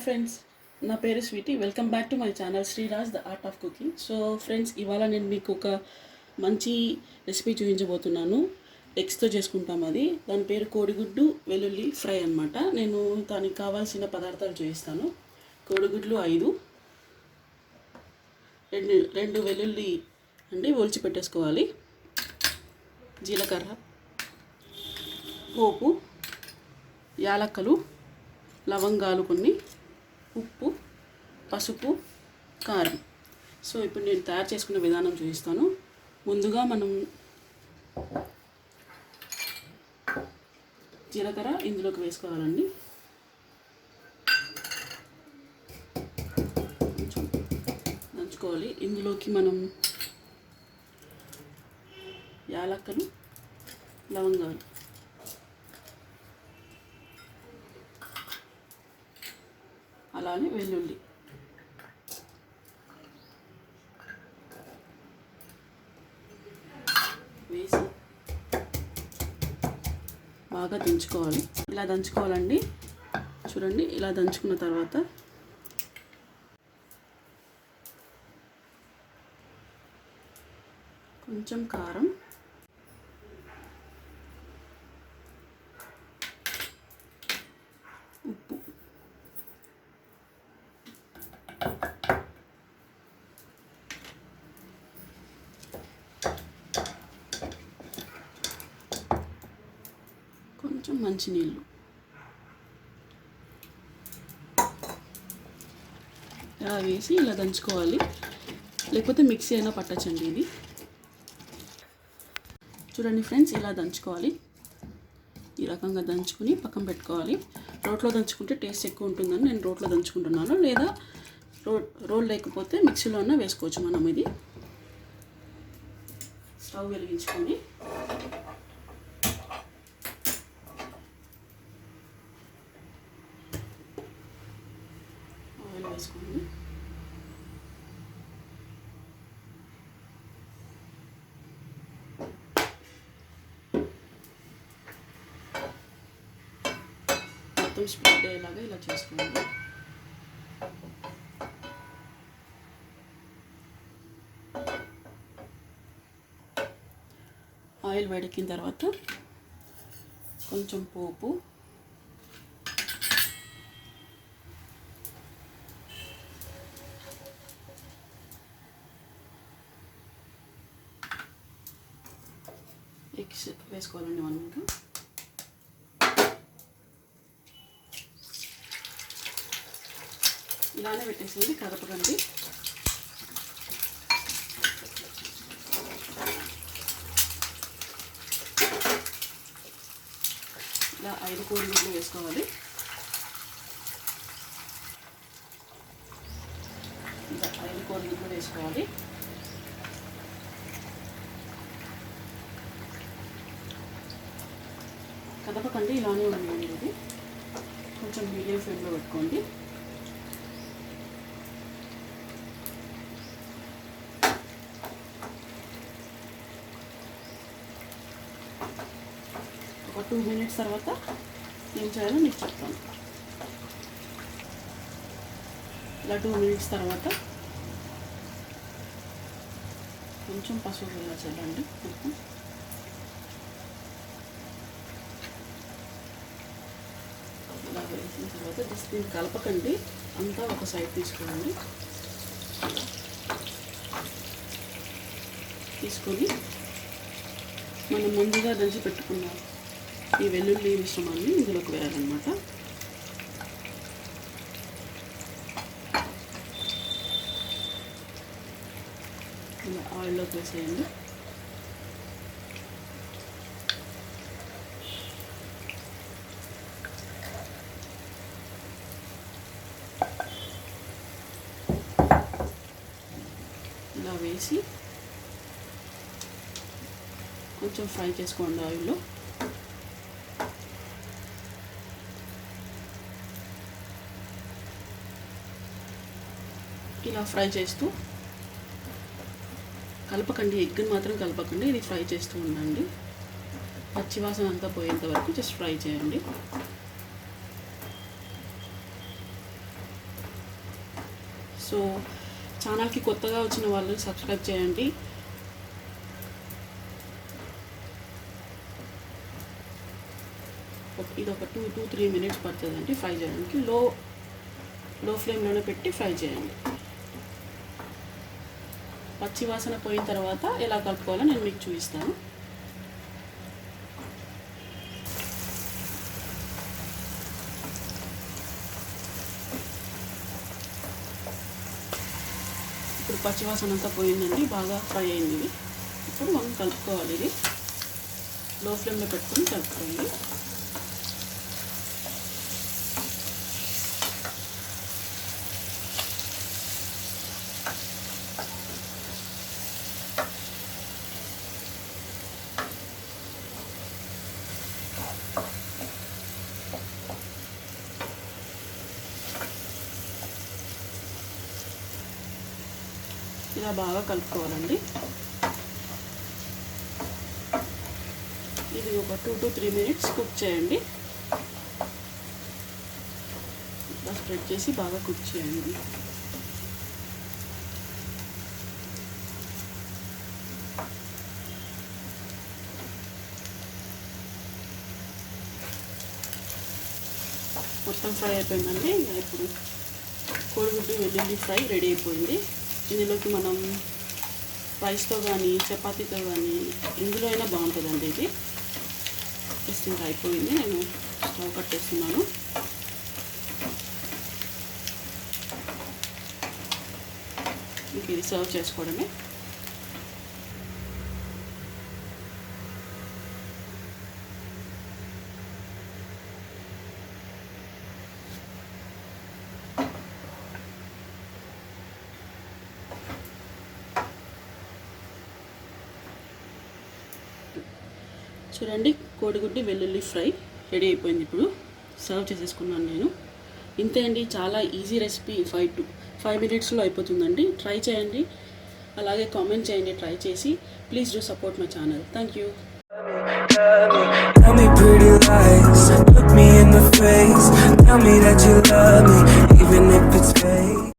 Friends, నా పేరు Sweety. Welcome back to my channel Shriraj the art of cooking. So friends, ఇవాళ నేను మీకు ఒక మంచి రెసిపీ చూపించబోతున్నాను. ఎగ్స్తో చేసుకుంటాం. దాని పేరు కోడిగుడ్డు వెల్లుల్లి ఫ్రై అన్నమాట. నేను దానికి కావాల్సిన పదార్థాలు చూపిస్తాను. కోడిగుడ్లు 5, రెండు వెల్లుల్లి ఒలిచి పెట్టేసుకోవాలి, జీలకర్ర, పోపు, యాలక్కలు, లవంగాలు కొన్ని, ఉప్పు, పసుపు, కారం. సో ఇప్పుడు నేను తయారు చేసుకునే విధానం చూపిస్తాను. ముందుగా మనం జీలకర్ర ఇందులోకి వేసుకోవాలండి. దంచుకోవాలి. ఇందులోకి మనం యాలక్కలు, లవంగాలు, అలానే వెల్లుల్లి వేసి బాగా దంచుకోవాలి. ఇలా దంచుకోవాలండి. చూడండి, ఇలా దంచుకున్న తర్వాత కొంచెం కారం, ఉప్పు, కొంచెం మంచినీళ్ళు, ఇలా వేసి ఇలా దంచుకోవాలి. లేకపోతే మిక్సీ అయినా పట్టచ్చండి. ఇది చూడండి ఫ్రెండ్స్, ఇలా దంచుకోవాలి. ఈ రకంగా దంచుకుని పక్కన పెట్టుకోవాలి. రోట్లో దంచుకుంటే టేస్ట్ ఎక్కువ ఉంటుందని నేను రోట్లో దంచుకుంటున్నాను. లేదా రోల్ లేకపోతే మిక్సీలో అన్నా వేసుకోవచ్చు మనం. ఇది స్టవ్ వెలిగించుకొని ఆయిల్ వేసుకోండి. మొత్తం స్ప్రెడ్ అయ్యేలాగా ఇలా చేసుకోండి. ఆయిల్ వేడెక్కిన తర్వాత కొంచెం పోపు, ఎగ్స్ వేసుకోవాలండి. మనం ఇలానే పెట్టేసేది, కదపకండి. ఇలా 5 కోడిగుడ్లు వేసుకోవాలి. ఇలా 5 కోడిగుడ్లు వేసుకోవాలి. కదపకండి, ఇలానే ఉండండి. ఇది కొంచెం మీడియం ఫ్లేమ్లో పెట్టుకోండి. ఒక 2 మినిట్స్ తర్వాత ఏం చేయాలో నీకు చెప్తాను. ఇలా 2 మినిట్స్ తర్వాత కొంచెం పసుపు ఇలా చల్లండి. ఇలా వేసిన తర్వాత జస్ట్ దీన్ని కలపకండి, అంతా ఒక సైడ్ తీసుకోండి. తీసుకొని మనం ముందుగా దంచి పెట్టుకున్న ఈ వెల్లుల్లి మిశ్రమాన్ని ఇందులోకి వేయాలన్నమాట. ఇలా ఆయిల్లోకి వేసేయండి. ఇలా వేసి కొంచెం ఫ్రై చేసుకోండి ఆయిల్లో. ఇలా ఫ్రై చేస్తూ కలపకండి, ఎగ్ని మాత్రం కలపకండి. ఇది ఫ్రై చేస్తూ ఉండండి. పచ్చివాసన అంతా పోయేంత వరకు జస్ట్ ఫ్రై చేయండి. సో ఛానల్కి కొత్తగా వచ్చిన వాళ్ళు సబ్స్క్రైబ్ చేయండి. ఇది ఒక 2-3 మినిట్స్ పడుతుందండి ఫ్రై చేయడానికి. లో ఫ్లేమ్లోనే పెట్టి ఫ్రై చేయండి. పచ్చి వాసన పోయిన తర్వాత ఎలా కలుపుకోవాలో నేను మీకు చూపిస్తాను. ఇప్పుడు పచ్చి వాసన అంతా పోయిందండి, బాగా ఫ్రై అయింది ఇది. ఇప్పుడు మనం కలుపుకోవాలి. ఇది లో ఫ్లేమ్లో పెట్టుకొని కలుపుకోండి. ఇలా బాగా కలుపుకోవాలండి. ఇది ఒక 2-3 మినిట్స్ కుక్ చేయండి. ఇలా స్ప్రెడ్ చేసి బాగా కుక్ చేయండి. మొత్తం ఫ్రై అయిపోయిందండి. ఇప్పుడు కోడిగుడ్డు వెల్లుల్లి ఫ్రై రెడీ అయిపోయింది. ఇందులోకి మనం రైస్తో కానీ చపాతీతో కానీ ఇందులో అయినా బాగుంటుందండి. ఇది జస్ట్ ఇంకా అయిపోయింది. నేను స్టవ్ కట్టేస్తున్నాను. ఇంక ఇది సర్వ్ చేసుకోవడమే. చూడండి, కోడిగుడ్డు వెల్లుల్లి ఫ్రై రెడీ అయిపోయింది. ఇప్పుడు సర్వ్ చేసేసుకున్నాను నేను. ఇంతే అండి, చాలా ఈజీ రెసిపీ. 5 మినిట్స్లో అయిపోతుందండి. ట్రై చేయండి, అలాగే కామెంట్ చేయండి ట్రై చేసి. Please do support my channel. Thank you. Tell me pretty lies, look me in the face, tell me that you love me, even if it's fake.